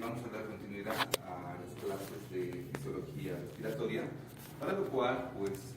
vamos a dar continuidad a las clases de fisiología respiratoria, para lo cual, pues,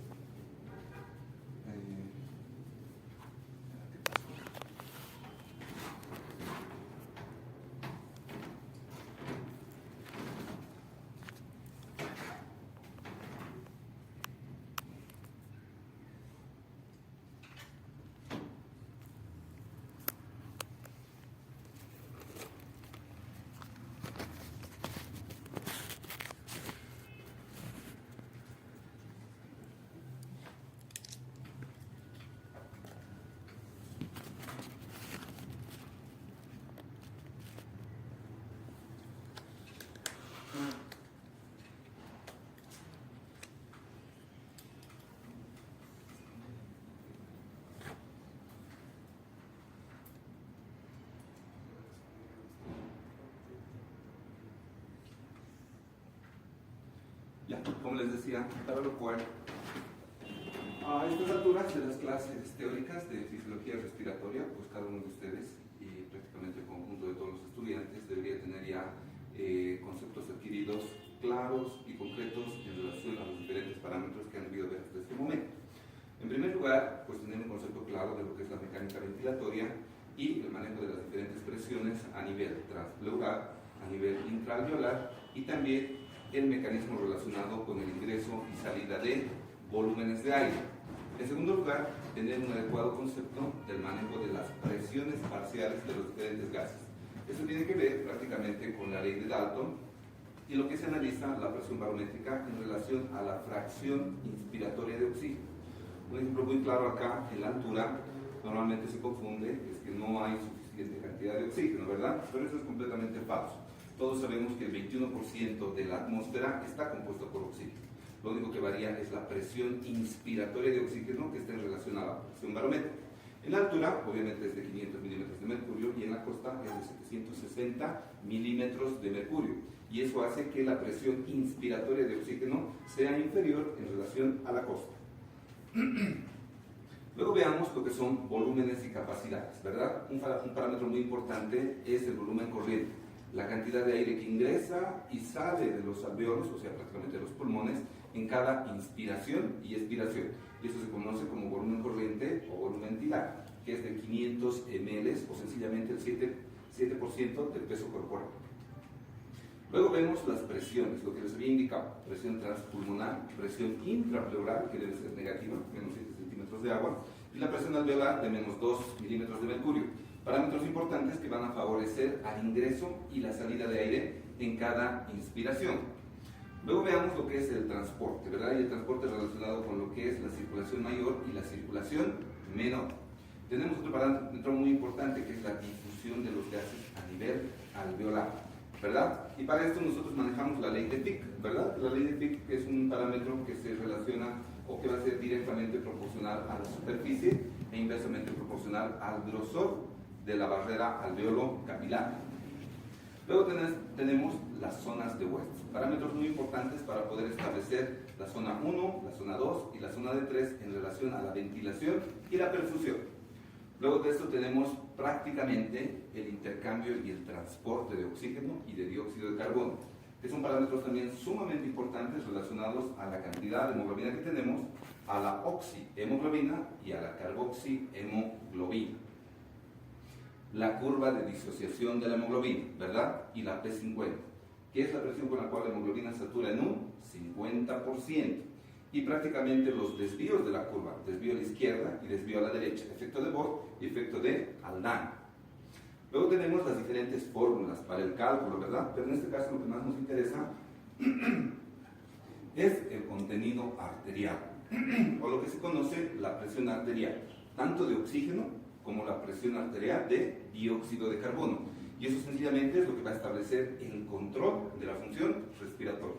ya, como les decía, para lo cual, a estas alturas de las clases teóricas de fisiología respiratoria, pues cada uno de ustedes y prácticamente el conjunto de todos los estudiantes debería tener ya conceptos adquiridos claros y concretos en relación a los diferentes parámetros que han debido ver hasta este momento. En primer lugar, pues tener un concepto claro de lo que es la mecánica ventilatoria y el manejo de las diferentes presiones a nivel transpleural, a nivel intraalveolar y también el mecanismo relacionado con el ingreso y salida de volúmenes de aire. En segundo lugar, tener un adecuado concepto del manejo de las presiones parciales de los diferentes gases. Esto tiene que ver prácticamente con la ley de Dalton y lo que se analiza la presión barométrica en relación a la fracción inspiratoria de oxígeno. Un ejemplo muy claro acá, en la altura, normalmente se confunde, es que no hay suficiente cantidad de oxígeno, ¿verdad? Pero eso es completamente falso. Todos sabemos que el 21% de la atmósfera está compuesto por oxígeno. Lo único que varía es la presión inspiratoria de oxígeno que está en relación a la presión barométrica. En la altura, obviamente es de 500 milímetros de mercurio y en la costa es de 760 milímetros de mercurio. Y eso hace que la presión inspiratoria de oxígeno sea inferior en relación a la costa. Luego veamos lo que son volúmenes y capacidades, ¿verdad? Un parámetro muy importante es el volumen corriente, la cantidad de aire que ingresa y sale de los alveolos, o sea, prácticamente de los pulmones, en cada inspiración y expiración. Y eso se conoce como volumen corriente o volumen tilar, que es de 500 ml o sencillamente el 7% del peso corporal. Luego vemos las presiones, lo que les había indicado: presión transpulmonar, presión intrapleural, que debe ser negativa, menos 7 centímetros de agua, y la presión alveolar de menos 2 milímetros de mercurio. Parámetros importantes que van a favorecer al ingreso y la salida de aire en cada inspiración. Luego veamos lo que es el transporte, ¿verdad? Y el transporte relacionado con lo que es la circulación mayor y la circulación menor. Tenemos otro parámetro muy importante que es la difusión de los gases a nivel alveolar, ¿verdad? Y para esto nosotros manejamos la ley de Fick, ¿verdad? La ley de Fick es un parámetro que se relaciona o que va a ser directamente proporcional a la superficie e inversamente proporcional al grosor de la barrera alveolo capilar. Luego tenemos las zonas de West, parámetros muy importantes para poder establecer la zona 1, la zona 2 y la zona de 3 en relación a la ventilación y la perfusión. Luego de esto tenemos prácticamente el intercambio y el transporte de oxígeno y de dióxido de carbono, que son parámetros también sumamente importantes relacionados a la cantidad de hemoglobina que tenemos, a la oxihemoglobina y a la carboxihemoglobina. La curva de disociación de la hemoglobina, ¿verdad? Y la P50, que es la presión con la cual la hemoglobina satura en un 50%. Y prácticamente los desvíos de la curva, desvío a la izquierda y desvío a la derecha, efecto de Bode y efecto de Haldane. Luego tenemos las diferentes fórmulas para el cálculo, ¿verdad? Pero en este caso lo que más nos interesa es el contenido arterial, o lo que se conoce la presión arterial, tanto de oxígeno como la presión arterial de dióxido de carbono. Y eso sencillamente es lo que va a establecer el control de la función respiratoria.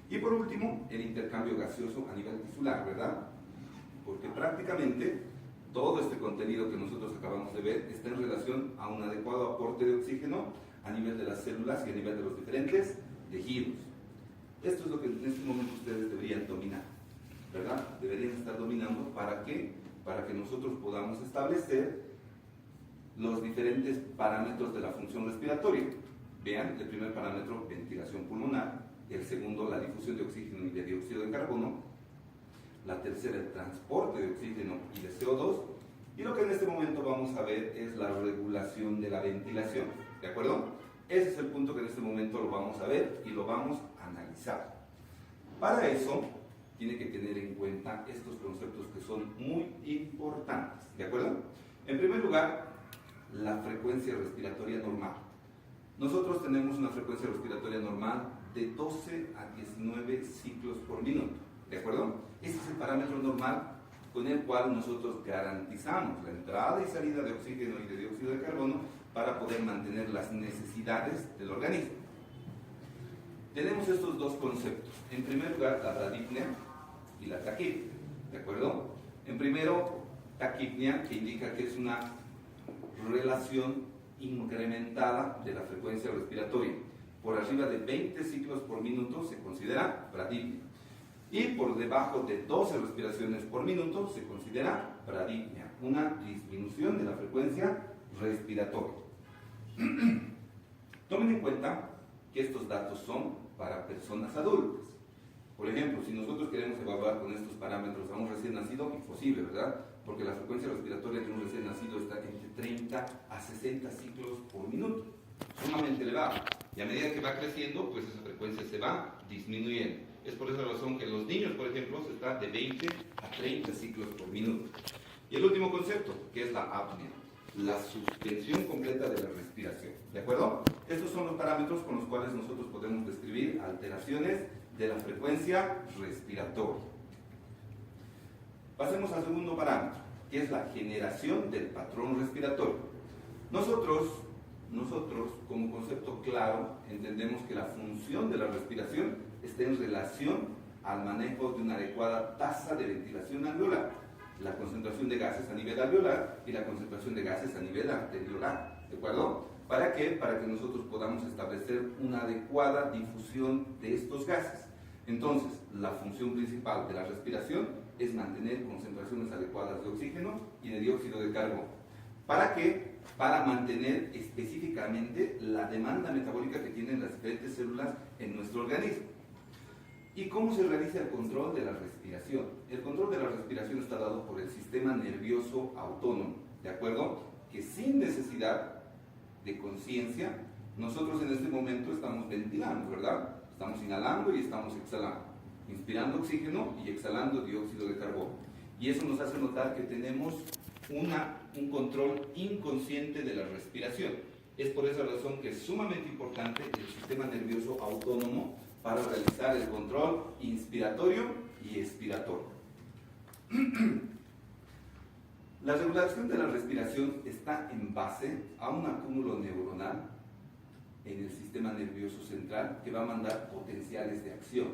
Y por último, el intercambio gaseoso a nivel tisular, ¿verdad? Porque prácticamente todo este contenido que nosotros acabamos de ver está en relación a un adecuado aporte de oxígeno a nivel de las células y a nivel de los diferentes tejidos. Esto es lo que en este momento ustedes deberían dominar, ¿verdad? Deberían estar dominando para que nosotros podamos establecer los diferentes parámetros de la función respiratoria. Vean, el primer parámetro, ventilación pulmonar, el segundo, la difusión de oxígeno y de dióxido de carbono, la tercera, el transporte de oxígeno y de CO2, y lo que en este momento vamos a ver es la regulación de la ventilación, ¿de acuerdo? Ese es el punto que en este momento lo vamos a ver y lo vamos a analizar. Para eso, tiene que tener en cuenta estos conceptos que son muy importantes, ¿de acuerdo? En primer lugar, la frecuencia respiratoria normal. Nosotros tenemos una frecuencia respiratoria normal de 12 a 19 ciclos por minuto, ¿de acuerdo? Ese es el parámetro normal con el cual nosotros garantizamos la entrada y salida de oxígeno y de dióxido de carbono para poder mantener las necesidades del organismo. Tenemos estos dos conceptos. En primer lugar, la bradipnea y la taquipnea, ¿de acuerdo? En primero, taquipnea, que indica que es una relación incrementada de la frecuencia respiratoria. Por arriba de 20 ciclos por minuto se considera bradipnea. Y por debajo de 12 respiraciones por minuto se considera bradipnea, una disminución de la frecuencia respiratoria. Tomen en cuenta que estos datos son para personas adultas. Por ejemplo, si nosotros queremos evaluar con estos parámetros a un recién nacido, imposible, ¿verdad? Porque la frecuencia respiratoria de un recién nacido está entre 30 a 60 ciclos por minuto, sumamente elevada. Y a medida que va creciendo, pues esa frecuencia se va disminuyendo. Es por esa razón que en los niños, por ejemplo, se está de 20 a 30 ciclos por minuto. Y el último concepto, que es la apnea, la suspensión completa de la respiración. ¿De acuerdo? Estos son los parámetros con los cuales nosotros podemos describir alteraciones de la frecuencia respiratoria. Pasemos al segundo parámetro, que es la generación del patrón respiratorio. Nosotros, como concepto claro, entendemos que la función de la respiración está en relación al manejo de una adecuada tasa de ventilación alveolar, la concentración de gases a nivel alveolar y la concentración de gases a nivel arteriolar, ¿de acuerdo? ¿Para qué? Para que nosotros podamos establecer una adecuada difusión de estos gases. Entonces, la función principal de la respiración es mantener concentraciones adecuadas de oxígeno y de dióxido de carbono. ¿Para qué? Para mantener específicamente la demanda metabólica que tienen las diferentes células en nuestro organismo. ¿Y cómo se realiza el control de la respiración? El control de la respiración está dado por el sistema nervioso autónomo, ¿de acuerdo? Que sin necesidad de conciencia, nosotros en este momento estamos ventilando, ¿verdad? Estamos inhalando y estamos exhalando, inspirando oxígeno y exhalando dióxido de carbono. Y eso nos hace notar que tenemos un control inconsciente de la respiración. Es por esa razón que es sumamente importante el sistema nervioso autónomo para realizar el control inspiratorio y expiratorio. La regulación de la respiración está en base a un acúmulo neuronal en el sistema nervioso central que va a mandar potenciales de acción.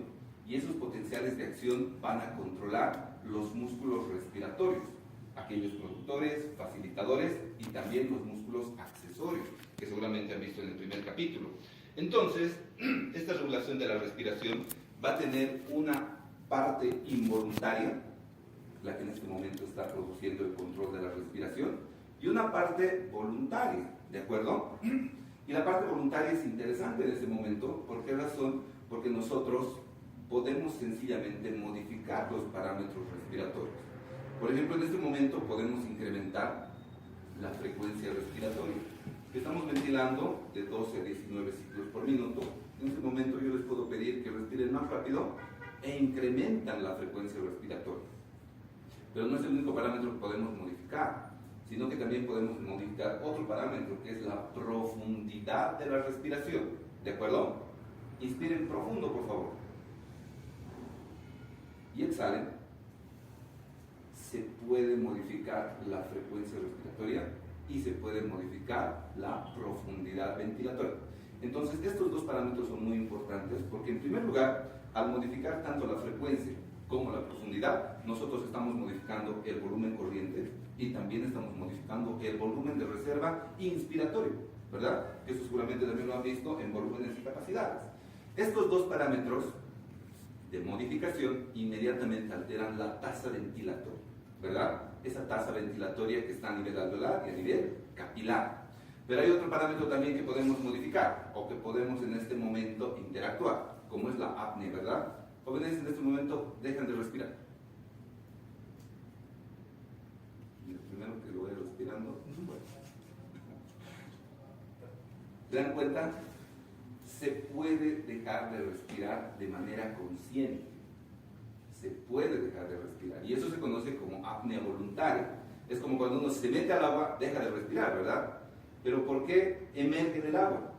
Y esos potenciales de acción van a controlar los músculos respiratorios, aquellos productores, facilitadores y también los músculos accesorios, que seguramente han visto en el primer capítulo. Entonces, esta regulación de la respiración va a tener una parte involuntaria, la que en este momento está produciendo el control de la respiración, y una parte voluntaria, ¿de acuerdo? Y la parte voluntaria es interesante en este momento. ¿Por qué razón? Porque nosotros podemos sencillamente modificar los parámetros respiratorios. Por ejemplo, en este momento podemos incrementar la frecuencia respiratoria. Estamos ventilando de 12 a 19 ciclos por minuto. En este momento yo les puedo pedir que respiren más rápido e incrementan la frecuencia respiratoria. Pero no es el único parámetro que podemos modificar, sino que también podemos modificar otro parámetro, que es la profundidad de la respiración. ¿De acuerdo? Inspiren profundo, por favor. Y exhalen. Se puede modificar la frecuencia respiratoria y se puede modificar la profundidad ventilatoria. Entonces, estos dos parámetros son muy importantes porque, en primer lugar, al modificar tanto la frecuencia como la profundidad, nosotros estamos modificando el volumen corriente y también estamos modificando el volumen de reserva inspiratorio, ¿verdad? Eso seguramente también lo han visto en volúmenes y capacidades. Estos dos parámetros de modificación inmediatamente alteran la tasa ventilatoria, ¿verdad? Esa tasa ventilatoria que está a nivel alveolar y a nivel capilar. Pero hay otro parámetro también que podemos modificar o que podemos en este momento interactuar, como es la apnea, ¿verdad? Jóvenes en este momento dejan de respirar. Y el primero que lo voy respirando, bueno. ¿Se dan cuenta? Se puede dejar de respirar de manera consciente. Se puede dejar de respirar. Y eso se conoce como apnea voluntaria. Es como cuando uno se mete al agua, deja de respirar, ¿verdad? Pero ¿por qué emerge del agua?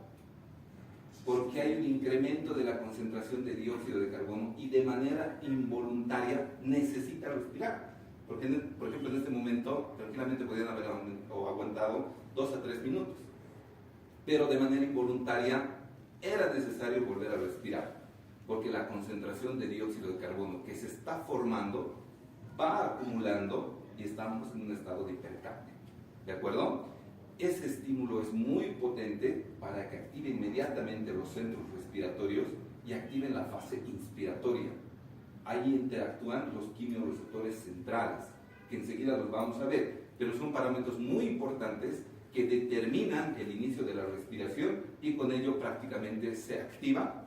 Porque hay un incremento de la concentración de dióxido de carbono y de manera involuntaria necesita respirar. Porque, por ejemplo, en este momento, tranquilamente podrían haber aguantado 2 a 3 minutos. Pero de manera involuntaria era necesario volver a respirar, porque la concentración de dióxido de carbono que se está formando va acumulando y estamos en un estado de hipercapnia. ¿De acuerdo? Ese estímulo es muy potente para que active inmediatamente los centros respiratorios y activen la fase inspiratoria. Ahí interactúan los quimiorreceptores centrales, que enseguida los vamos a ver, pero son parámetros muy importantes que determinan el inicio de la respiración y con ello prácticamente se activa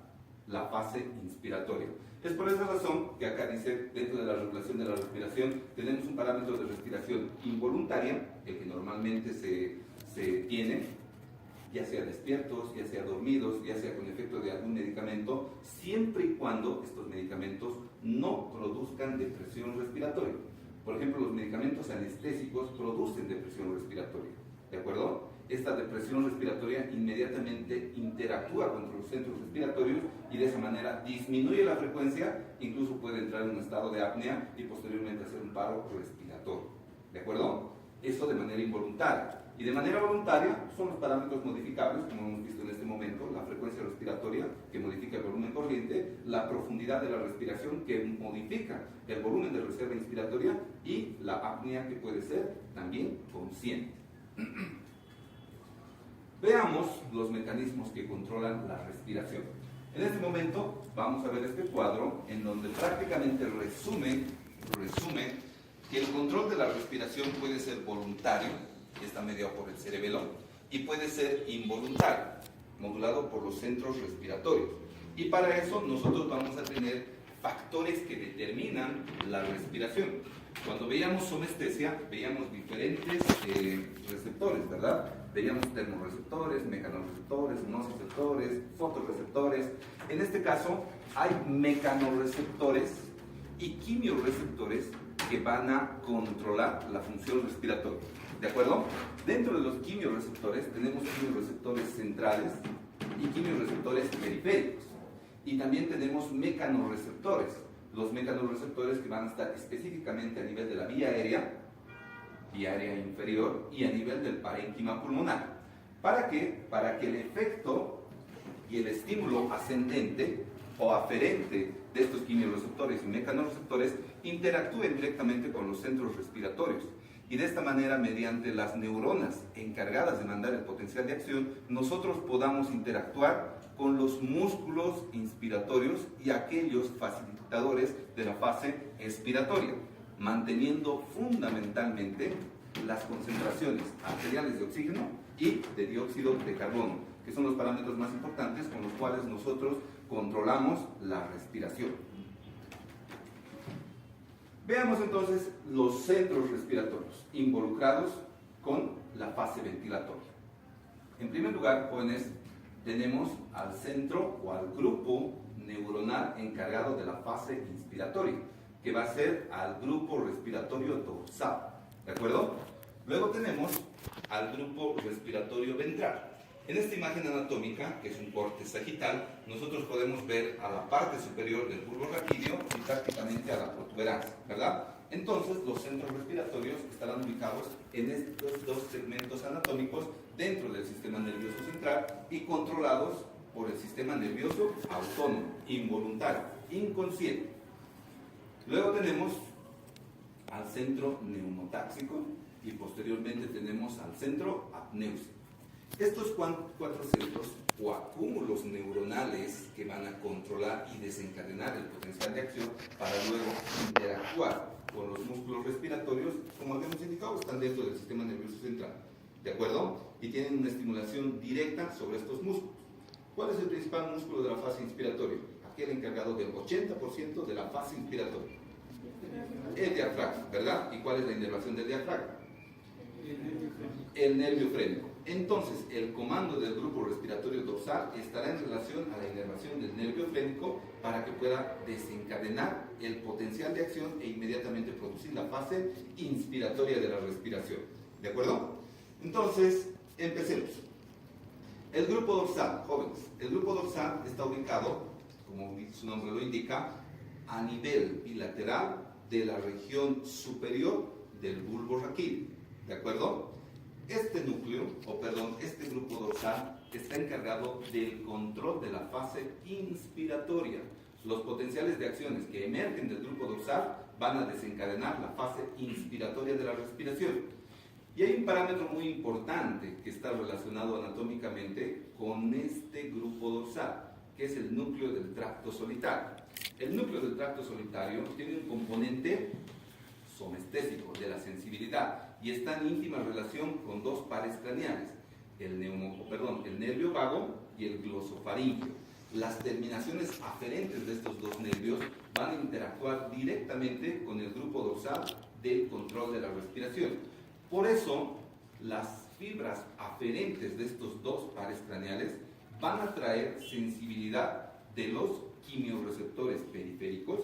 la fase inspiratoria. Es por esa razón que acá dice, dentro de la regulación de la respiración, tenemos un parámetro de respiración involuntaria, el que normalmente se tiene, ya sea despiertos, ya sea dormidos, ya sea con efecto de algún medicamento, siempre y cuando estos medicamentos no produzcan depresión respiratoria. Por ejemplo, los medicamentos anestésicos producen depresión respiratoria. ¿De acuerdo? Esta depresión respiratoria inmediatamente interactúa con los centros respiratorios y de esa manera disminuye la frecuencia, incluso puede entrar en un estado de apnea y posteriormente hacer un paro respiratorio. ¿De acuerdo? Eso de manera involuntaria. Y de manera voluntaria son los parámetros modificables, como hemos visto en este momento, la frecuencia respiratoria, que modifica el volumen corriente, la profundidad de la respiración, que modifica el volumen de reserva inspiratoria, y la apnea, que puede ser también consciente. Veamos los mecanismos que controlan la respiración. En este momento vamos a ver este cuadro en donde prácticamente resume que el control de la respiración puede ser voluntario, que está mediado por el cerebelo, y puede ser involuntario, modulado por los centros respiratorios. Y para eso nosotros vamos a tener factores que determinan la respiración. Cuando veíamos somestesia, veíamos diferentes receptores, ¿verdad? Veíamos termorreceptores, mecanorreceptores, nociceptores, fotorreceptores. En este caso, hay mecanorreceptores y quimiorreceptores que van a controlar la función respiratoria. ¿De acuerdo? Dentro de los quimiorreceptores tenemos quimiorreceptores centrales y quimiorreceptores periféricos. Y también tenemos mecanorreceptores. Los mecanorreceptores que van a estar específicamente a nivel de la vía aérea inferior y a nivel del parénquima pulmonar. ¿Para qué? Para que el efecto y el estímulo ascendente o aferente de estos quimiorreceptores y mecanorreceptores interactúen directamente con los centros respiratorios. Y de esta manera, mediante las neuronas encargadas de mandar el potencial de acción, nosotros podamos interactuar con los músculos inspiratorios y aquellos facilitadores de la fase expiratoria, manteniendo fundamentalmente las concentraciones arteriales de oxígeno y de dióxido de carbono, que son los parámetros más importantes con los cuales nosotros controlamos la respiración. Veamos entonces los centros respiratorios involucrados con la fase ventilatoria. En primer lugar, jóvenes, tenemos al centro o al grupo neuronal encargado de la fase inspiratoria, que va a ser al grupo respiratorio dorsal, ¿de acuerdo? Luego tenemos al grupo respiratorio ventral. En esta imagen anatómica, que es un corte sagital, nosotros podemos ver a la parte superior del bulbo raquídeo y prácticamente a la protuberancia, ¿verdad? Entonces, los centros respiratorios estarán ubicados en estos dos segmentos anatómicos dentro del sistema nervioso central y controlados por el sistema nervioso autónomo, involuntario, inconsciente. Luego tenemos al centro neumotáxico y posteriormente tenemos al centro apnéusico. Estos cuatro centros o acúmulos neuronales que van a controlar y desencadenar el potencial de acción para luego interactuar con los músculos respiratorios, como habíamos indicado, están dentro del sistema nervioso central. ¿de acuerdo? Y tienen una estimulación directa sobre estos músculos. ¿Cuál es el principal músculo de la fase inspiratoria? Aquel encargado del 80% de la fase inspiratoria. El diafragma, ¿verdad? ¿Y cuál es la inervación del diafragma? El nervio frénico. Entonces, el comando del grupo respiratorio dorsal estará en relación a la inervación del nervio frénico para que pueda desencadenar el potencial de acción e inmediatamente producir la fase inspiratoria de la respiración. ¿De acuerdo? Entonces, empecemos. El grupo dorsal, jóvenes, el grupo dorsal está ubicado, como su nombre lo indica, a nivel bilateral de la región superior del bulbo raquídeo. ¿De acuerdo? Este grupo dorsal está encargado del control de la fase inspiratoria. Los potenciales de acciones que emergen del grupo dorsal van a desencadenar la fase inspiratoria de la respiración. Y hay un parámetro muy importante que está relacionado anatómicamente con este grupo dorsal, que es el núcleo del tracto solitario. El núcleo del tracto solitario tiene un componente somestésico de la sensibilidad y está en íntima relación con dos pares craneales, el nervio vago y el glosofaringio. Las terminaciones aferentes de estos dos nervios van a interactuar directamente con el grupo dorsal del control de la respiración. Por eso, las fibras aferentes de estos dos pares craneales van a traer sensibilidad de los quimiorreceptores periféricos,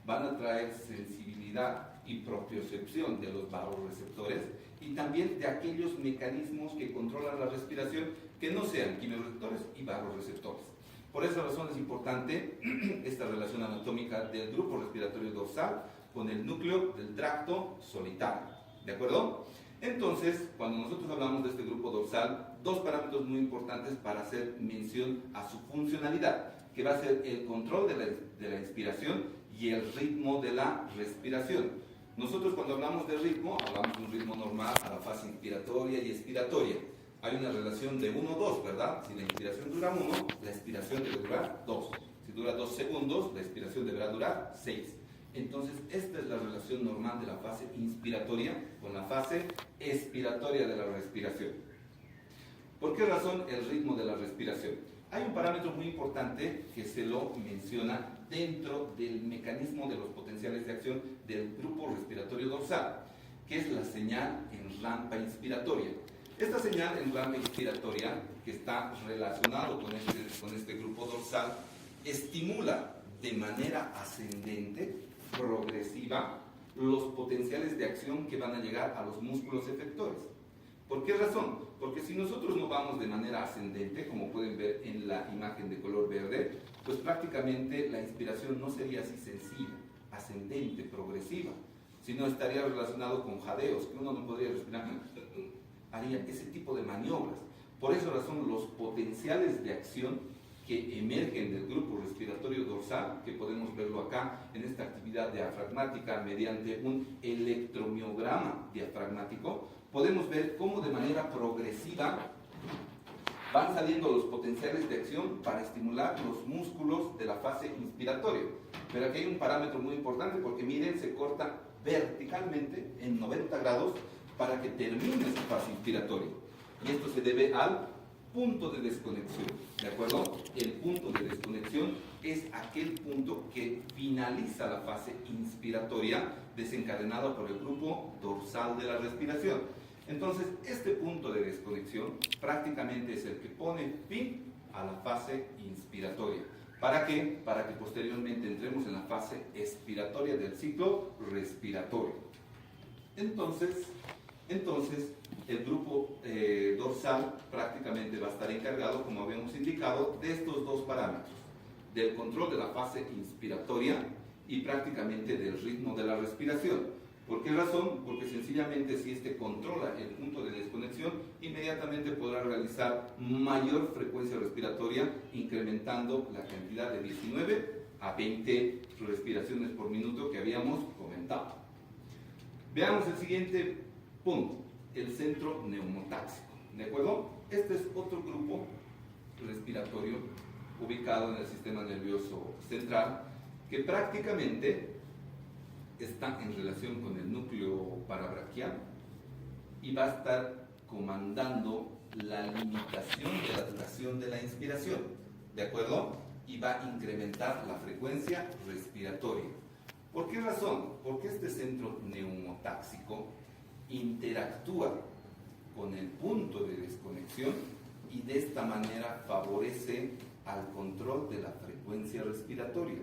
van a traer sensibilidad y propiocepción de los vagoreceptores y también de aquellos mecanismos que controlan la respiración que no sean quimiorreceptores y vagoreceptores. Por esa razón es importante esta relación anatómica del grupo respiratorio dorsal con el núcleo del tracto solitario. ¿De acuerdo? Entonces, cuando nosotros hablamos de este grupo dorsal, dos parámetros muy importantes para hacer mención a su funcionalidad, que va a ser el control de la inspiración y el ritmo de la respiración. Nosotros cuando hablamos de ritmo, hablamos de un ritmo normal a la fase inspiratoria y expiratoria. Hay una relación de 1-2, ¿verdad? Si la inspiración dura 1, la expiración debe durar 2. Si dura 2 segundos, la expiración deberá durar 6. Entonces, esta es la relación normal de la fase inspiratoria con la fase expiratoria de la respiración. ¿Por qué razón el ritmo de la respiración? Hay un parámetro muy importante que se lo menciona dentro del mecanismo de los potenciales de acción del grupo respiratorio dorsal, que es la señal en rampa inspiratoria. Esta señal en rampa inspiratoria, que está relacionado con este grupo dorsal, estimula de manera ascendente, progresiva, los potenciales de acción que van a llegar a los músculos efectores. ¿Por qué razón? Porque si nosotros no vamos de manera ascendente, como pueden ver en la imagen de color verde, pues prácticamente la inspiración no sería así sencilla, ascendente, progresiva, sino estaría relacionado con jadeos, que uno no podría respirar, haría ese tipo de maniobras. Por esa razón, los potenciales de acción que emergen del grupo respiratorio dorsal, que podemos verlo acá en esta actividad diafragmática mediante un electromiograma diafragmático, podemos ver cómo de manera progresiva van saliendo los potenciales de acción para estimular los músculos de la fase inspiratoria. Pero aquí hay un parámetro muy importante porque miren, se corta verticalmente en 90 grados para que termine esa fase inspiratoria. Y esto se debe al punto de desconexión, ¿de acuerdo? El punto de desconexión es aquel punto que finaliza la fase inspiratoria desencadenada por el grupo dorsal de la respiración. Entonces, este punto de desconexión prácticamente es el que pone fin a la fase inspiratoria. ¿Para qué? Para que posteriormente entremos en la fase expiratoria del ciclo respiratorio. Entonces el grupo dorsal prácticamente va a estar encargado, como habíamos indicado, de estos dos parámetros, del control de la fase inspiratoria y prácticamente del ritmo de la respiración. ¿Por qué razón? Porque sencillamente si este controla el punto de desconexión, inmediatamente podrá realizar mayor frecuencia respiratoria, incrementando la cantidad de 19 a 20 respiraciones por minuto que habíamos comentado. Veamos el siguiente punto, el centro neumotáxico. ¿De acuerdo? Este es otro grupo respiratorio ubicado en el sistema nervioso central que prácticamente está en relación con el núcleo parabraquial y va a estar comandando la limitación de la duración de la inspiración, ¿de acuerdo? Y va a incrementar la frecuencia respiratoria. ¿Por qué razón? Porque este centro neumotáxico interactúa con el punto de desconexión y de esta manera favorece al control de la frecuencia respiratoria.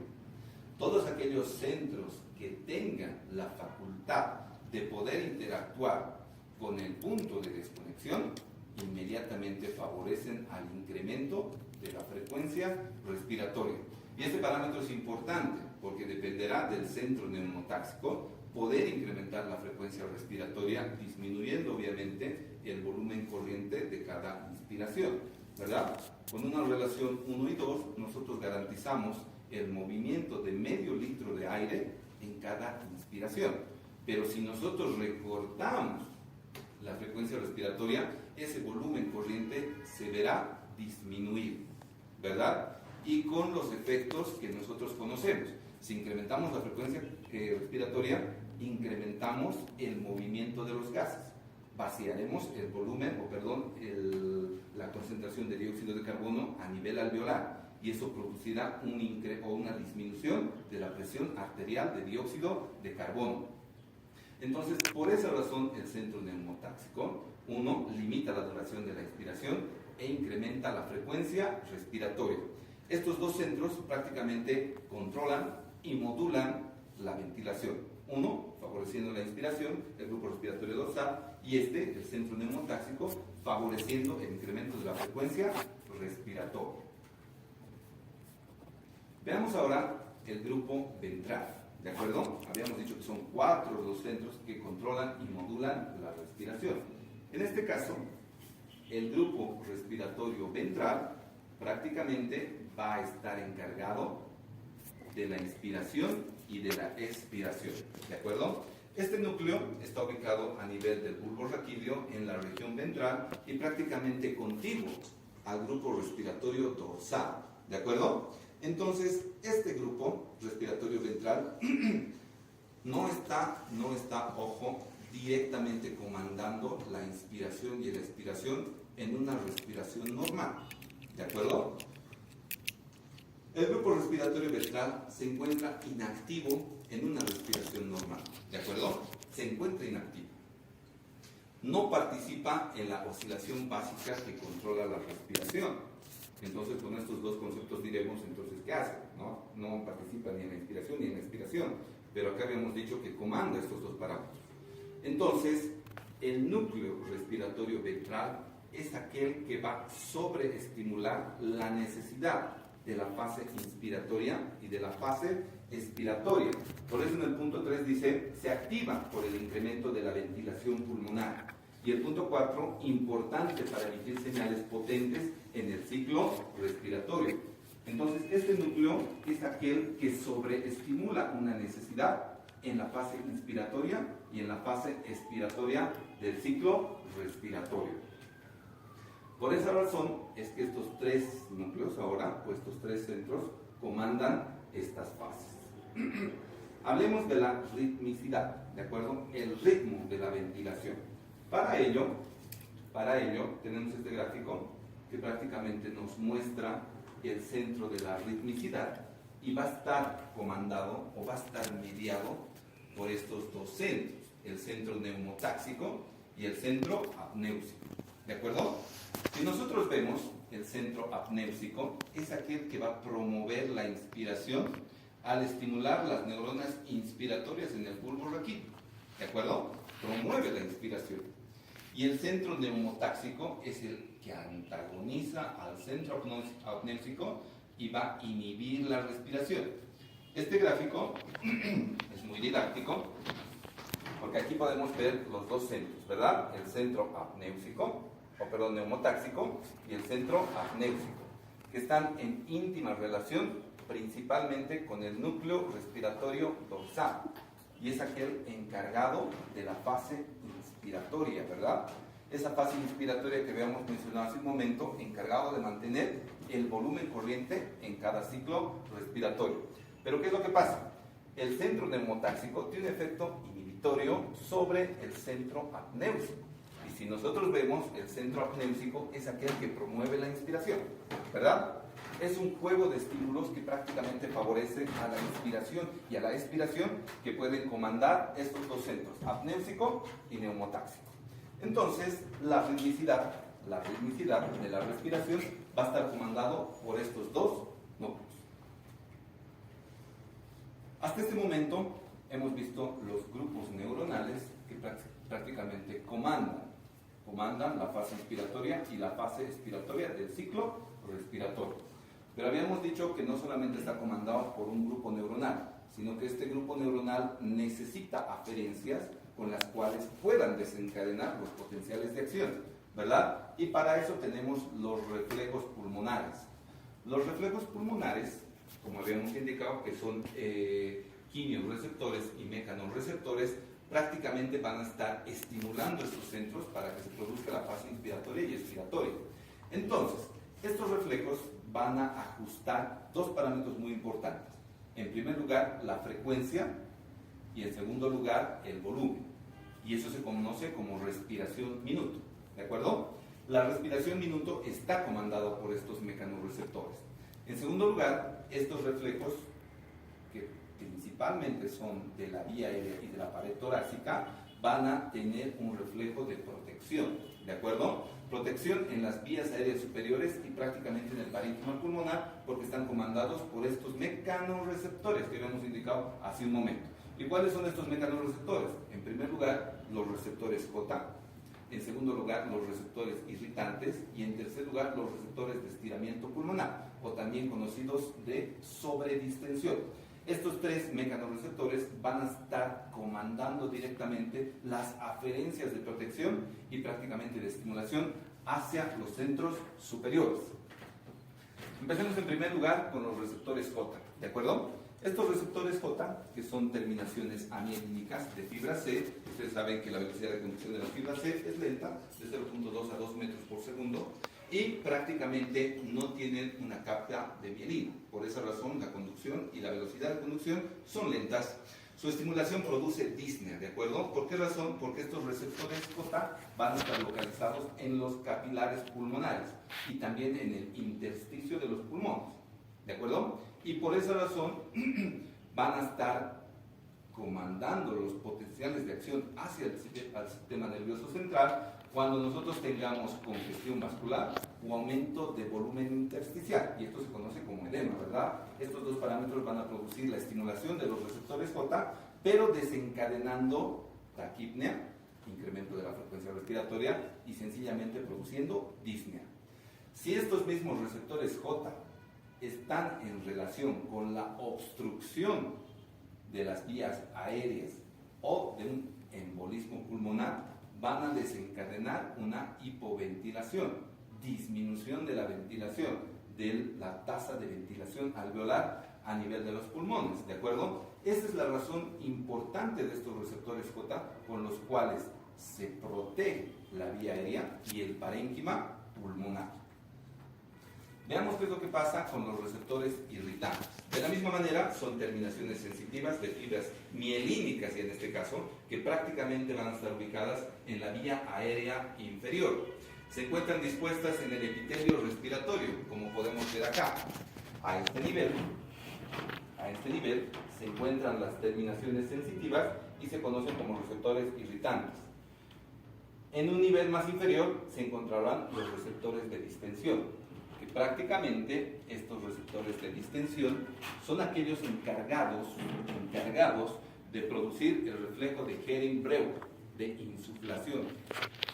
Todos aquellos centros que tengan la facultad de poder interactuar con el punto de desconexión inmediatamente favorecen al incremento de la frecuencia respiratoria. Y este parámetro es importante porque dependerá del centro neumotáxico poder incrementar la frecuencia respiratoria, disminuyendo obviamente el volumen corriente de cada inspiración, ¿verdad? Con una relación 1 y 2 nosotros garantizamos el movimiento de medio litro de aire en cada inspiración. Pero si nosotros recortamos la frecuencia respiratoria, ese volumen corriente se verá disminuir, ¿verdad? Y con los efectos que nosotros conocemos. Si incrementamos la frecuencia respiratoria, incrementamos el movimiento de los gases. Vaciaremos el volumen, la concentración de dióxido de carbono a nivel alveolar. Y eso producirá una disminución de la presión arterial de dióxido de carbono. Entonces, por esa razón, el centro neumotáxico, uno, limita la duración de la inspiración e incrementa la frecuencia respiratoria. Estos dos centros prácticamente controlan y modulan la ventilación. Uno, favoreciendo la inspiración, el grupo respiratorio dorsal, y el centro neumotáxico, favoreciendo el incremento de la frecuencia respiratoria. Veamos ahora el grupo ventral. ¿De acuerdo? Habíamos dicho que son 4 los centros que controlan y modulan la respiración. En este caso, el grupo respiratorio ventral prácticamente va a estar encargado de la inspiración y de la expiración. ¿De acuerdo? Este núcleo está ubicado a nivel del bulbo raquídeo en la región ventral y prácticamente contiguo al grupo respiratorio dorsal. ¿De acuerdo? Entonces, este grupo respiratorio ventral no está, ojo, directamente comandando la inspiración y la expiración en una respiración normal. ¿De acuerdo? El grupo respiratorio ventral se encuentra inactivo en una respiración normal. ¿De acuerdo? Se encuentra inactivo. No participa en la oscilación básica que controla la respiración. Entonces, con estos dos conceptos diremos, entonces, ¿qué hace? No participa ni en la inspiración ni en la expiración, pero acá habíamos dicho que comanda estos dos parámetros. Entonces, el núcleo respiratorio ventral es aquel que va a sobreestimular la necesidad de la fase inspiratoria y de la fase expiratoria. Por eso en el punto 3 dice, se activa por el incremento de la ventilación pulmonar. Y el punto 4, importante para emitir señales potentes en el ciclo respiratorio. Entonces, este núcleo es aquel que sobreestimula una necesidad en la fase inspiratoria y en la fase expiratoria del ciclo respiratorio. Por esa razón es que estos 3 núcleos ahora, o estos 3 centros, comandan estas fases. Hablemos de la ritmicidad, ¿de acuerdo? El ritmo de la ventilación. Para ello tenemos este gráfico que prácticamente nos muestra el centro de la ritmicidad y va a estar comandado o va a estar mediado por estos dos centros, el centro neumotáxico y el centro apnéusico. ¿De acuerdo? Si nosotros vemos el centro apnéusico, es aquel que va a promover la inspiración al estimular las neuronas inspiratorias en el bulbo raquídeo. ¿De acuerdo? Promueve la inspiración. Y el centro neumotáxico es el que antagoniza al centro apnéusico y va a inhibir la respiración. Este gráfico es muy didáctico porque aquí podemos ver los dos centros, ¿verdad? El centro neumotáxico y el centro apnéusico, que están en íntima relación principalmente con el núcleo respiratorio dorsal, y es aquel encargado de la fase inspiratoria, ¿verdad? Esa fase inspiratoria que habíamos mencionado hace un momento, encargado de mantener el volumen corriente en cada ciclo respiratorio. Pero ¿qué es lo que pasa? El centro neumotáxico tiene un efecto inhibitorio sobre el centro apnéusico. Y si nosotros vemos, el centro apnéusico es aquel que promueve la inspiración, ¿verdad? Es un juego de estímulos que prácticamente favorece a la inspiración y a la expiración, que pueden comandar estos dos centros, apnéusico y neumotáxico. Entonces, la ritmicidad de la respiración va a estar comandado por estos dos núcleos. Hasta este momento hemos visto los grupos neuronales que prácticamente comandan la fase inspiratoria y la fase expiratoria del ciclo respiratorio. Pero habíamos dicho que no solamente está comandado por un grupo neuronal, sino que este grupo neuronal necesita aferencias con las cuales puedan desencadenar los potenciales de acción, ¿verdad? Y para eso tenemos los reflejos pulmonares. Los reflejos pulmonares, como habíamos indicado, que son quimiorreceptores y mecanorreceptores, prácticamente van a estar estimulando estos centros para que se produzca la fase inspiratoria y expiratoria. Entonces, estos reflejos van a ajustar dos parámetros muy importantes. En primer lugar, la frecuencia, y en segundo lugar, el volumen. Y eso se conoce como respiración minuto, ¿de acuerdo? La respiración minuto está comandada por estos mecanorreceptores. En segundo lugar, estos reflejos, que principalmente son de la vía aérea y de la pared torácica, van a tener un reflejo de protección, ¿de acuerdo? Protección en las vías aéreas superiores y prácticamente en el parénquima pulmonar, porque están comandados por estos mecanorreceptores que habíamos indicado hace un momento. ¿Y cuáles son estos mecanorreceptores? En primer lugar, los receptores J, en segundo lugar, los receptores irritantes, y en tercer lugar, los receptores de estiramiento pulmonar, o también conocidos de sobredistensión. Estos tres mecanorreceptores van a estar comandando directamente las aferencias de protección y prácticamente de estimulación hacia los centros superiores. Empecemos en primer lugar con los receptores J, ¿de acuerdo? Estos receptores J, que son terminaciones amielínicas de fibra C, ustedes saben que la velocidad de conducción de la fibra C es lenta, de 0.2 a 2 metros por segundo, y prácticamente no tienen una capa de mielina. Por esa razón, la conducción y la velocidad de conducción son lentas. Su estimulación produce disnea, ¿de acuerdo? ¿Por qué razón? Porque estos receptores J van a estar localizados en los capilares pulmonares y también en el intersticio de los pulmones, ¿de acuerdo? Y por esa razón van a estar comandando los potenciales de acción hacia el sistema nervioso central cuando nosotros tengamos congestión vascular o aumento de volumen intersticial, y esto se conoce como edema, ¿verdad? Estos dos parámetros van a producir la estimulación de los receptores J, pero desencadenando taquipnea, incremento de la frecuencia respiratoria, y sencillamente produciendo disnea. Si estos mismos receptores J están en relación con la obstrucción de las vías aéreas o de un embolismo pulmonar, van a desencadenar una hipoventilación, disminución de la ventilación, de la tasa de ventilación alveolar a nivel de los pulmones, ¿de acuerdo? Esa es la razón importante de estos receptores J, con los cuales se protege la vía aérea y el parénquima pulmonar. Veamos qué es lo que pasa con los receptores irritantes. De la misma manera, son terminaciones sensitivas de fibras mielínicas, y en este caso, que prácticamente van a estar ubicadas en la vía aérea inferior. Se encuentran dispuestas en el epitelio respiratorio, como podemos ver acá. A este nivel se encuentran las terminaciones sensitivas y se conocen como receptores irritantes. En un nivel más inferior se encontrarán los receptores de distensión. Prácticamente estos receptores de distensión son aquellos encargados de producir el reflejo de Hering-Breuer, de insuflación.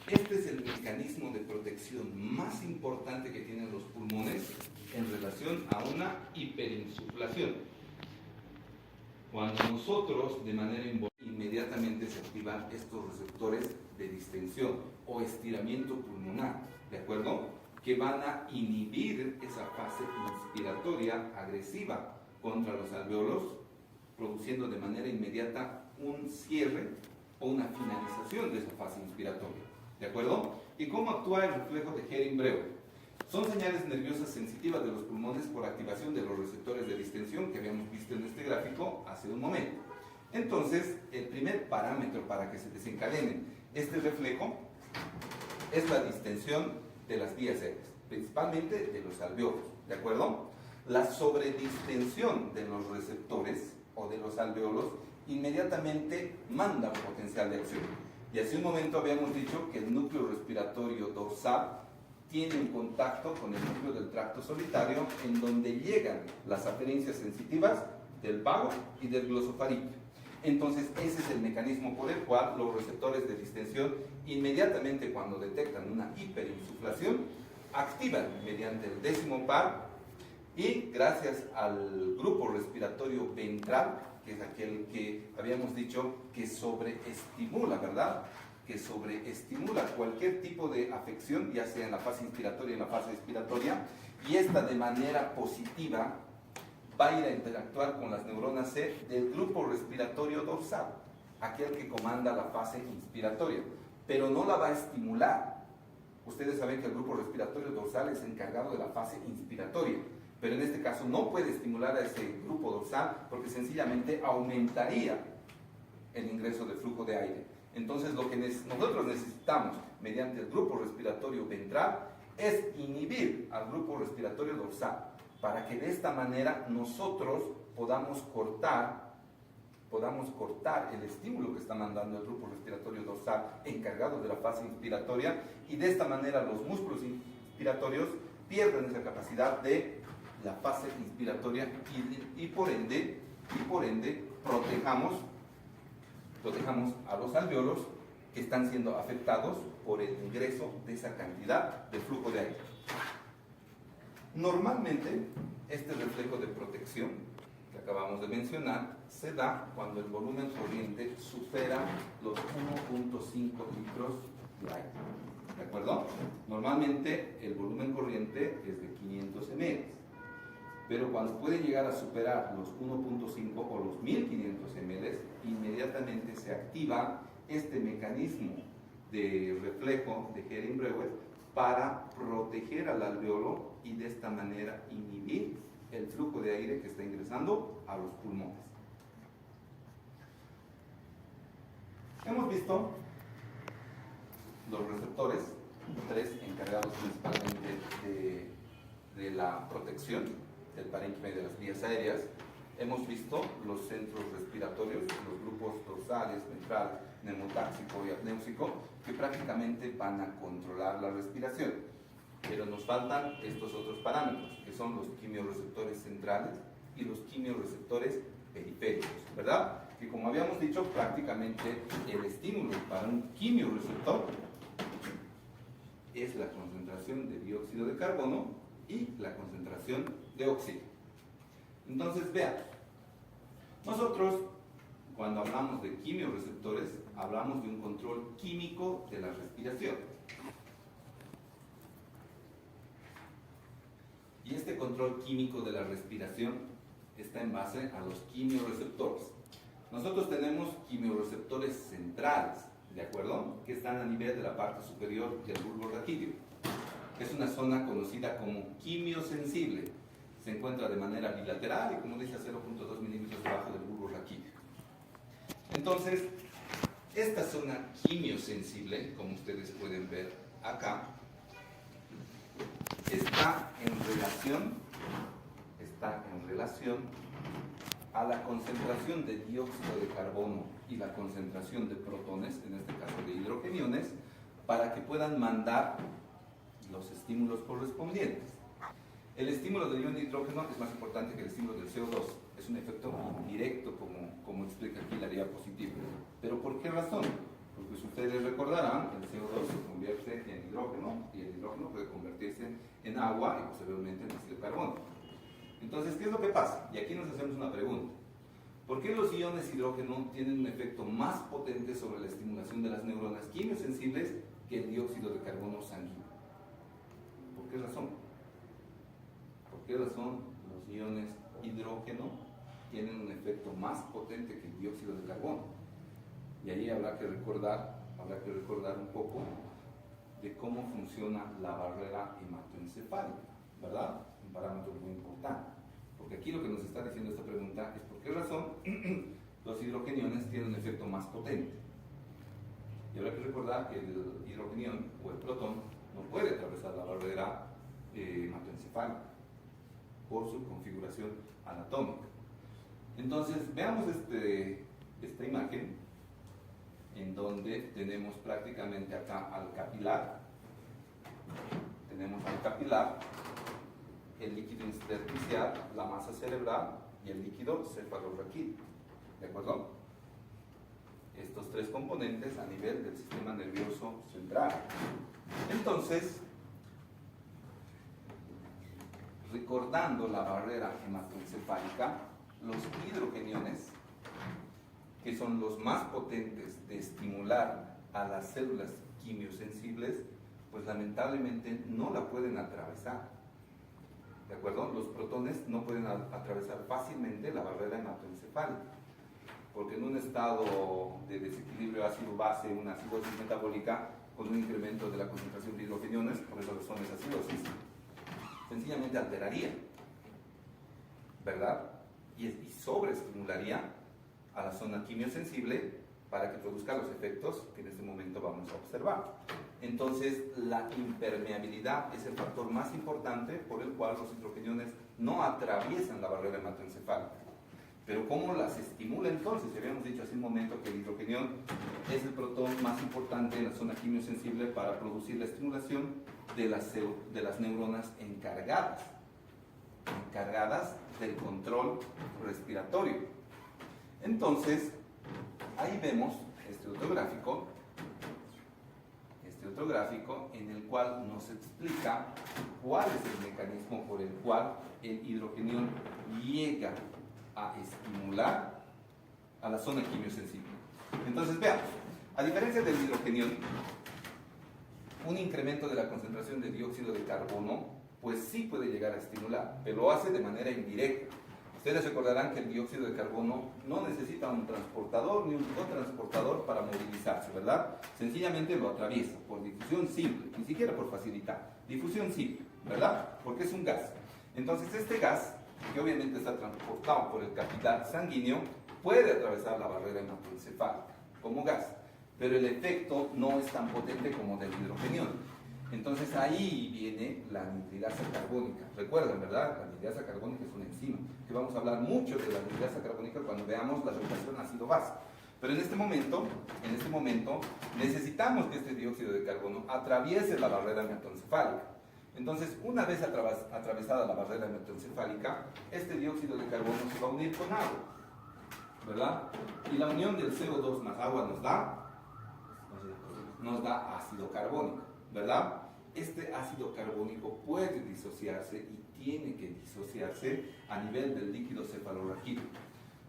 Este es el mecanismo de protección más importante que tienen los pulmones en relación a una hiperinsuflación. Cuando nosotros de manera inmediatamente se activan estos receptores de distensión o estiramiento pulmonar, ¿de acuerdo?, que van a inhibir esa fase inspiratoria agresiva contra los alveolos, produciendo de manera inmediata un cierre o una finalización de esa fase inspiratoria, ¿de acuerdo? ¿Y cómo actúa el reflejo de Hering-Breuer? Son señales nerviosas sensitivas de los pulmones por activación de los receptores de distensión que habíamos visto en este gráfico hace un momento. Entonces, el primer parámetro para que se desencadene este reflejo es la distensión de las vías aéreas, principalmente de los alveolos, ¿de acuerdo? La sobredistensión de los receptores o de los alveolos inmediatamente manda un potencial de acción. Y hace un momento habíamos dicho que el núcleo respiratorio dorsal tiene un contacto con el núcleo del tracto solitario, en donde llegan las aferencias sensitivas del vago y del glosofaríngeo. Entonces ese es el mecanismo por el cual los receptores de distensión inmediatamente cuando detectan una hiperinsuflación activan mediante el décimo par, y gracias al grupo respiratorio ventral, que es aquel que habíamos dicho que sobreestimula, ¿verdad? Que sobreestimula cualquier tipo de afección, ya sea en la fase inspiratoria y en la fase expiratoria, y esta de manera positiva va a ir a interactuar con las neuronas C del grupo respiratorio dorsal, aquel que comanda la fase inspiratoria, pero no la va a estimular. Ustedes saben que el grupo respiratorio dorsal es encargado de la fase inspiratoria, pero en este caso no puede estimular a ese grupo dorsal porque sencillamente aumentaría el ingreso de flujo de aire. Entonces lo que nosotros necesitamos mediante el grupo respiratorio ventral es inhibir al grupo respiratorio dorsal, para que de esta manera nosotros podamos cortar el estímulo que está mandando el grupo respiratorio dorsal encargado de la fase inspiratoria, y de esta manera los músculos inspiratorios pierden esa capacidad de la fase inspiratoria y por ende protejamos a los alveolos que están siendo afectados por el ingreso de esa cantidad de flujo de aire. Normalmente, este reflejo de protección que acabamos de mencionar se da cuando el volumen corriente supera los 1.5 litros de aire. ¿De acuerdo? Normalmente el volumen corriente es de 500 ml, pero cuando puede llegar a superar los 1.5 o los 1500 ml, inmediatamente se activa este mecanismo de reflejo de Hering-Breuer para proteger al alveolo y de esta manera inhibir el flujo de aire que está ingresando a los pulmones. Hemos visto los receptores, tres encargados principalmente de la protección del parénquima y de las vías aéreas. Hemos visto los centros respiratorios, los grupos dorsales, ventral, neumotáxico y apnéusico, que prácticamente van a controlar la respiración. Pero nos faltan estos otros parámetros, que son los quimiorreceptores centrales y los quimiorreceptores periféricos, ¿verdad? Que como habíamos dicho, prácticamente el estímulo para un quimiorreceptor es la concentración de dióxido de carbono y la concentración de oxígeno. Entonces, vean, nosotros cuando hablamos de quimiorreceptores hablamos de un control químico de la respiración. Y este control químico de la respiración está en base a los quimiorreceptores. Nosotros tenemos quimiorreceptores centrales, ¿de acuerdo? Que están a nivel de la parte superior del bulbo raquídeo. Es una zona conocida como quimiosensible. Se encuentra de manera bilateral y, como dice, a 0.2 milímetros debajo del bulbo raquídeo. Entonces, esta zona quimiosensible, como ustedes pueden ver acá, está en relación a la concentración de dióxido de carbono y la concentración de protones, en este caso de hidrogeniones, para que puedan mandar los estímulos correspondientes. El estímulo del ion de hidrógeno es más importante que el estímulo del CO2. Es un efecto indirecto, como explica aquí la diapositiva. ¿Pero por qué razón? Porque si ustedes recordarán, el CO2 se convierte en hidrógeno y el hidrógeno puede convertirse en agua y posteriormente en dióxido de carbono. Entonces, ¿qué es lo que pasa? Y aquí nos hacemos una pregunta. ¿Por qué los iones hidrógeno tienen un efecto más potente sobre la estimulación de las neuronas quimiosensibles que el dióxido de carbono sanguíneo? ¿Por qué razón? ¿Por qué razón los iones hidrógeno tienen un efecto más potente que el dióxido de carbono? Y ahí habrá que recordar un poco de cómo funciona la barrera hematoencefálica, ¿verdad? Un parámetro muy importante. Porque aquí lo que nos está diciendo esta pregunta es por qué razón los hidrogeniones tienen un efecto más potente. Y habrá que recordar que el hidrogenión o el protón no puede atravesar la barrera hematoencefálica por su configuración anatómica. Entonces, veamos esta imagen en donde tenemos prácticamente acá al capilar. Tenemos al capilar, el líquido intersticial, la masa cerebral y el líquido cefalorraquídeo. ¿De acuerdo? Estos tres componentes a nivel del sistema nervioso central. Entonces, recordando la barrera hematoencefálica, los hidrogeniones, que son los más potentes de estimular a las células quimiosensibles, pues lamentablemente no la pueden atravesar. ¿De acuerdo? Los protones no pueden atravesar fácilmente la barrera hematoencefálica, porque en un estado de desequilibrio ácido-base, una acidosis metabólica, con un incremento de la concentración de hidrogeniones, por eso son esas acidosis, sencillamente alteraría, ¿verdad? Y sobreestimularía a la zona quimiosensible para que produzca los efectos que en este momento vamos a observar. Entonces, la impermeabilidad es el factor más importante por el cual los hidrogeniones no atraviesan la barrera hematoencefálica. Pero ¿cómo las estimula entonces? Ya habíamos dicho hace un momento que el hidrogenión es el protón más importante en la zona quimiosensible para producir la estimulación de las neuronas encargadas del control respiratorio. Entonces, ahí vemos este otro gráfico en el cual nos explica cuál es el mecanismo por el cual el hidrogenión llega a estimular a la zona quimiosensible. Entonces, veamos, a diferencia del hidrogenión, un incremento de la concentración de dióxido de carbono, pues sí puede llegar a estimular, pero lo hace de manera indirecta. Ustedes recordarán que el dióxido de carbono no necesita un transportador ni un cotransportador para movilizarse, ¿verdad? Sencillamente lo atraviesa por difusión simple, ni siquiera por facilitar, difusión simple, ¿verdad? Porque es un gas. Entonces este gas, que obviamente está transportado por el capilar sanguíneo, puede atravesar la barrera hematoencefálica como gas, pero el efecto no es tan potente como del hidrogenión. Entonces ahí viene la anhidridasa carbónica. Recuerden, ¿verdad? La anhidridasa carbónica es una enzima, que vamos a hablar mucho de la anhidridasa carbónica cuando veamos la relación ácido-base. Pero en este momento, necesitamos que este dióxido de carbono atraviese la barrera hematoencefálica. Entonces, una vez atravesada la barrera hematoencefálica, este dióxido de carbono se va a unir con agua, ¿verdad? Y la unión del CO2 más agua nos da ácido carbónico, ¿verdad? Este ácido carbónico puede disociarse y tiene que disociarse a nivel del líquido cefalorraquídeo.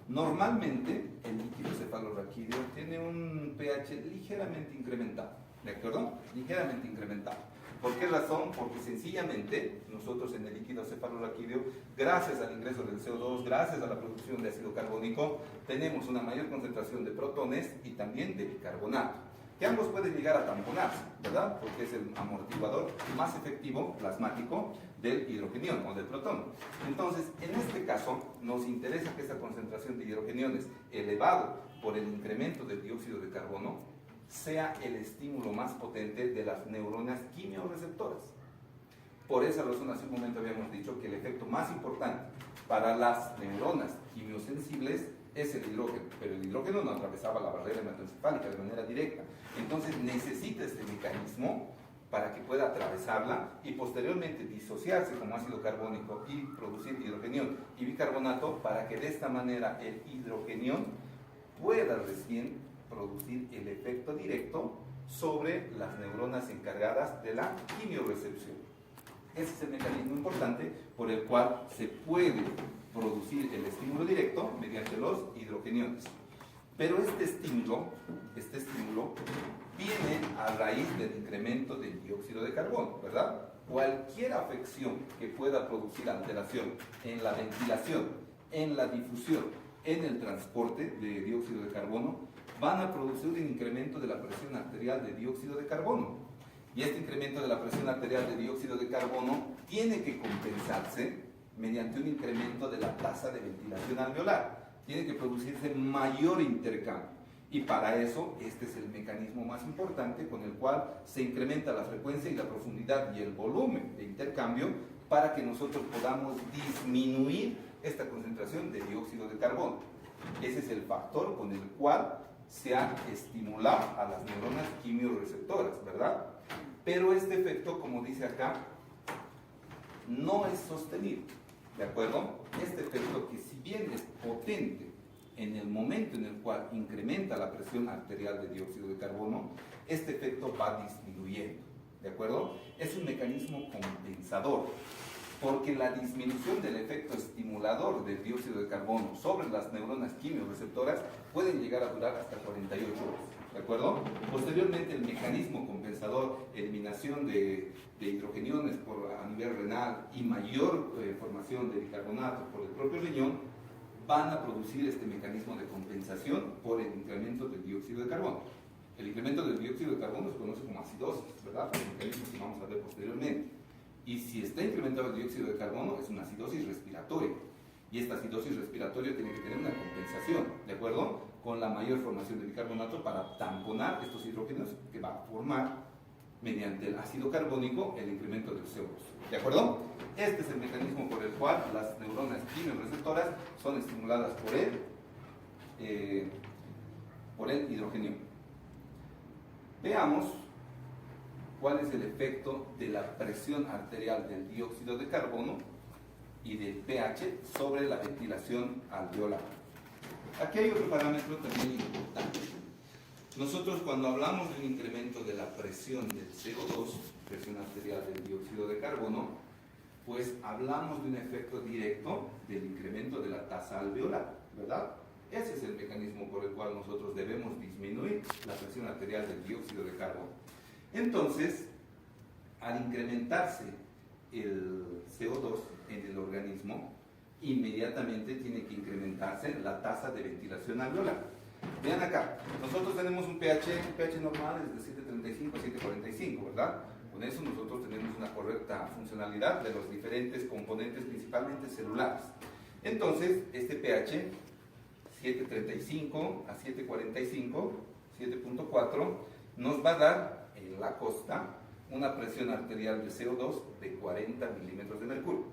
Normalmente, el líquido cefalorraquídeo tiene un pH ligeramente incrementado, ¿de acuerdo? Ligeramente incrementado. ¿Por qué razón? Porque sencillamente nosotros en el líquido cefalorraquídeo, gracias al ingreso del CO2, gracias a la producción de ácido carbónico, tenemos una mayor concentración de protones y también de bicarbonato, que ambos pueden llegar a tamponarse, ¿verdad? Porque es el amortiguador más efectivo, plasmático, del hidrogenión o del protón. Entonces, en este caso, nos interesa que esta concentración de hidrogeniones elevado por el incremento del dióxido de carbono sea el estímulo más potente de las neuronas quimiorreceptoras. Por esa razón, hace un momento habíamos dicho que el efecto más importante para las neuronas quimiosensibles es el hidrógeno, pero el hidrógeno no atravesaba la barrera hematoencefálica de manera directa. Entonces necesita este mecanismo para que pueda atravesarla y posteriormente disociarse como ácido carbónico y producir hidrogenión y bicarbonato para que de esta manera el hidrogenión pueda recién producir el efecto directo sobre las neuronas encargadas de la quimiorrecepción. Ese es el mecanismo importante por el cual se puede producir el estímulo directo mediante los hidrogeniones. Pero este estímulo viene a raíz del incremento del dióxido de carbono, ¿verdad? Cualquier afección que pueda producir alteración en la ventilación, en la difusión, en el transporte de dióxido de carbono, van a producir un incremento de la presión arterial de dióxido de carbono. Y este incremento de la presión arterial de dióxido de carbono tiene que compensarse mediante un incremento de la tasa de ventilación alveolar. Tiene que producirse mayor intercambio. Y para eso, este es el mecanismo más importante con el cual se incrementa la frecuencia y la profundidad y el volumen de intercambio para que nosotros podamos disminuir esta concentración de dióxido de carbono. Ese es el factor con el cual se ha estimulado a las neuronas quimiorreceptoras, ¿verdad? Pero este efecto, como dice acá, no es sostenido, ¿de acuerdo? Este efecto, que si bien es potente en el momento en el cual incrementa la presión arterial de dióxido de carbono, este efecto va disminuyendo, ¿de acuerdo? Es un mecanismo compensador, porque la disminución del efecto estimulador del dióxido de carbono sobre las neuronas quimiorreceptoras pueden llegar a durar hasta 48 horas, ¿de acuerdo? Posteriormente, el mecanismo compensador, eliminación de hidrogeniones a nivel renal y mayor formación de bicarbonato por el propio riñón, van a producir este mecanismo de compensación por el incremento del dióxido de carbono. El incremento del dióxido de carbono se conoce como acidosis, ¿verdad? El mecanismo que vamos a ver posteriormente. Y si está incrementado el dióxido de carbono, es una acidosis respiratoria. Y esta acidosis respiratoria tiene que tener una compensación, ¿de acuerdo? Con la mayor formación de bicarbonato para tamponar estos hidrógenos que va a formar mediante el ácido carbónico el incremento del CO2. ¿De acuerdo? Este es el mecanismo por el cual las neuronas quimiorreceptoras son estimuladas por el hidrogenio. Veamos cuál es el efecto de la presión arterial del dióxido de carbono y del pH sobre la ventilación alveolar. Aquí hay otro parámetro también importante. Nosotros, cuando hablamos de un incremento de la presión del CO2, presión arterial del dióxido de carbono, pues hablamos de un efecto directo del incremento de la tasa alveolar, ¿verdad? Ese es el mecanismo por el cual nosotros debemos disminuir la presión arterial del dióxido de carbono. Entonces, al incrementarse el CO2 en el organismo, inmediatamente tiene que incrementarse la tasa de ventilación alveolar. Vean acá, nosotros tenemos un pH normal es de 7.35 a 7.45, ¿verdad? Con eso nosotros tenemos una correcta funcionalidad de los diferentes componentes, principalmente celulares. Entonces, este pH 7.35 a 7.45, 7.4, nos va a dar en la costa una presión arterial de CO2 de 40 milímetros de mercurio.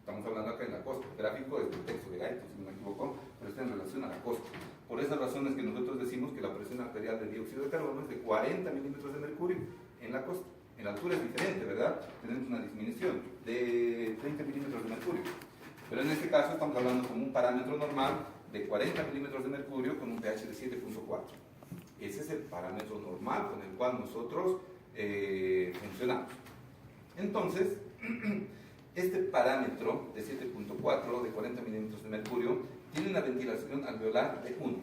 Estamos hablando acá en la costa. El gráfico es del texto de Gaito, si no me equivoco, pero está en relación a la costa. Por esas razones que nosotros decimos que la presión arterial de dióxido de carbono es de 40 milímetros de mercurio en la costa. En la altura es diferente, ¿verdad? Tenemos una disminución de 30 milímetros de mercurio. Pero en este caso estamos hablando como un parámetro normal de 40 milímetros de mercurio con un pH de 7.4. Ese es el parámetro normal con el cual nosotros funcionamos. Entonces, este parámetro de 7.4, de 40 milímetros de mercurio, tiene una ventilación alveolar de 1.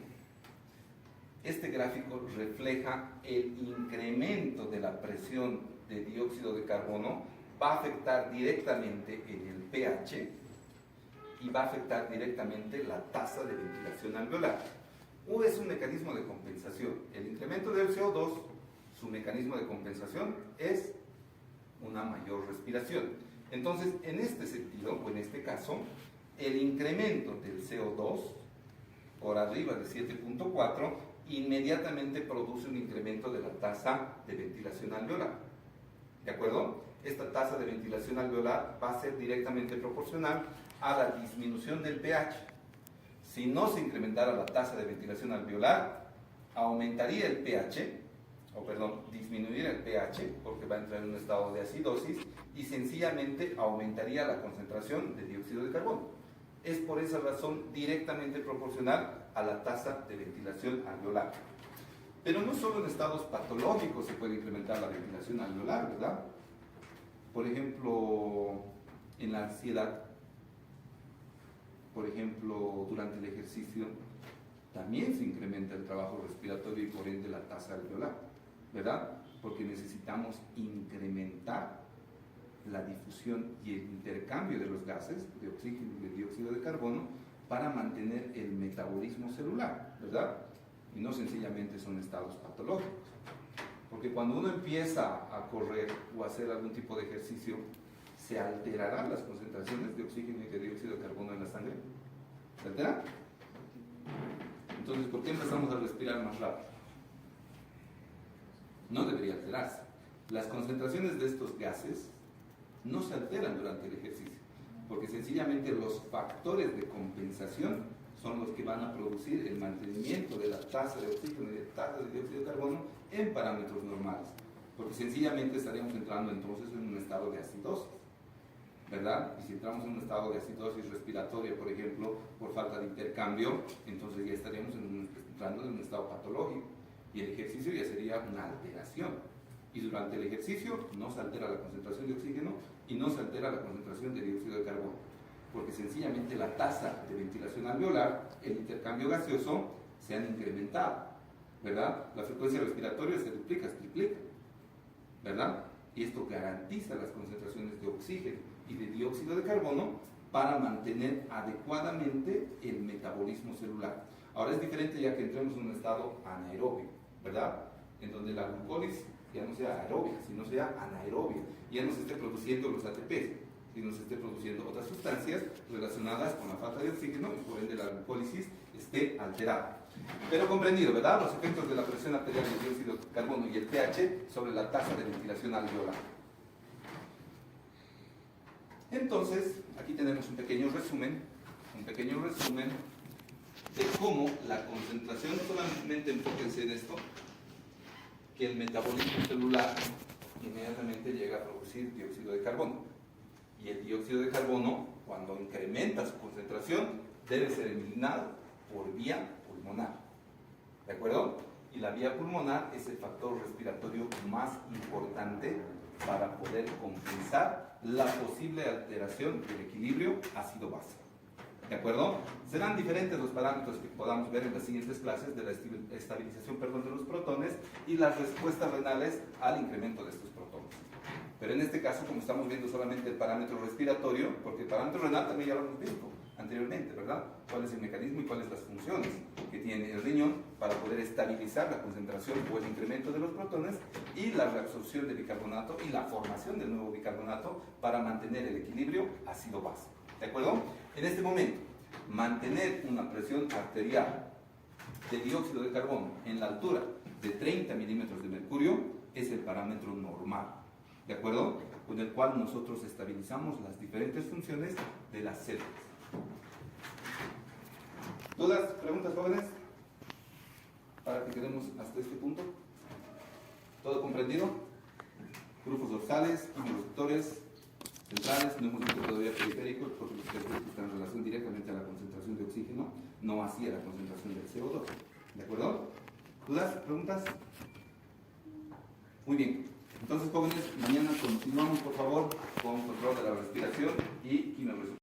Este gráfico refleja el incremento de la presión de dióxido de carbono, va a afectar directamente en el pH y va a afectar directamente la tasa de ventilación alveolar. U es un mecanismo de compensación. El incremento del CO2, su mecanismo de compensación es una mayor respiración. Entonces, en este sentido, o en este caso, el incremento del CO2 por arriba de 7.4 inmediatamente produce un incremento de la tasa de ventilación alveolar. ¿De acuerdo? Esta tasa de ventilación alveolar va a ser directamente proporcional a la disminución del pH. Si no se incrementara la tasa de ventilación alveolar, aumentaría el pH, disminuiría el pH, porque va a entrar en un estado de acidosis, y sencillamente aumentaría la concentración de dióxido de carbono. Es por esa razón directamente proporcional a la tasa de ventilación alveolar. Pero no solo en estados patológicos se puede incrementar la ventilación alveolar, ¿verdad? Por ejemplo, en la ansiedad, por ejemplo, durante el ejercicio, también se incrementa el trabajo respiratorio y por ende la tasa alveolar, ¿verdad? Porque necesitamos incrementar la difusión y el intercambio de los gases de oxígeno y de dióxido de carbono para mantener el metabolismo celular, ¿verdad? Y no sencillamente son estados patológicos. Porque cuando uno empieza a correr o a hacer algún tipo de ejercicio, se alterarán las concentraciones de oxígeno y de dióxido de carbono en la sangre. ¿Se alteran? Entonces, ¿por qué empezamos a respirar más rápido? No debería alterarse. Las concentraciones de estos gases no se alteran durante el ejercicio, porque sencillamente los factores de compensación son los que van a producir el mantenimiento de la tasa de oxígeno y de tasa de dióxido de carbono en parámetros normales, porque sencillamente estaríamos entrando entonces en un estado de acidosis, ¿verdad? Y si entramos en un estado de acidosis respiratoria, por ejemplo, por falta de intercambio, entonces ya estaríamos entrando en un estado patológico y el ejercicio ya sería una alteración. Y durante el ejercicio no se altera la concentración de oxígeno y no se altera la concentración de dióxido de carbono, porque sencillamente la tasa de ventilación alveolar, el intercambio gaseoso, se han incrementado, ¿verdad? La frecuencia respiratoria se duplica, se triplica, ¿verdad? Y esto garantiza las concentraciones de oxígeno y de dióxido de carbono para mantener adecuadamente el metabolismo celular. Ahora es diferente ya que entremos en un estado anaerobio, ¿verdad? En donde la glucólisis ya no sea aerobia, sino sea anaerobia, ya no se esté produciendo los ATPs, sino se esté produciendo otras sustancias relacionadas con la falta de oxígeno y por ende la glucólisis esté alterada. Pero comprendido, ¿verdad? Los efectos de la presión arterial del dióxido de carbono y el pH sobre la tasa de ventilación alveolar. Entonces, aquí tenemos un pequeño resumen de cómo la concentración, solamente enfóquense en esto, que el metabolismo celular inmediatamente llega a producir dióxido de carbono. Y el dióxido de carbono, cuando incrementa su concentración, debe ser eliminado por vía pulmonar. ¿De acuerdo? Y la vía pulmonar es el factor respiratorio más importante para poder compensar la posible alteración del equilibrio ácido-base. ¿De acuerdo? Serán diferentes los parámetros que podamos ver en las siguientes clases de la estabilización de los protones y las respuestas renales al incremento de estos protones. Pero en este caso, como estamos viendo solamente el parámetro respiratorio, porque el parámetro renal también ya lo hemos visto anteriormente, ¿verdad? ¿Cuál es el mecanismo y cuáles las funciones que tiene el riñón para poder estabilizar la concentración o el incremento de los protones y la reabsorción de bicarbonato y la formación del nuevo bicarbonato para mantener el equilibrio ácido-base? ¿De acuerdo? En este momento, mantener una presión arterial de dióxido de carbono en la altura de 30 milímetros de mercurio es el parámetro normal, ¿de acuerdo? Con el cual nosotros estabilizamos las diferentes funciones de las células. ¿Dudas, preguntas, jóvenes? Para que quedemos hasta este punto. ¿Todo comprendido? Grupos dorsales, quimiorreceptores centrales, no hemos visto todavía periféricos, porque los periféricos están en relación directamente a la concentración de oxígeno, no así a la concentración del CO2. ¿De acuerdo? ¿Dudas? ¿Preguntas? Muy bien. Entonces, jóvenes, mañana continuamos, por favor, con control de la respiración y quimiorreceptores.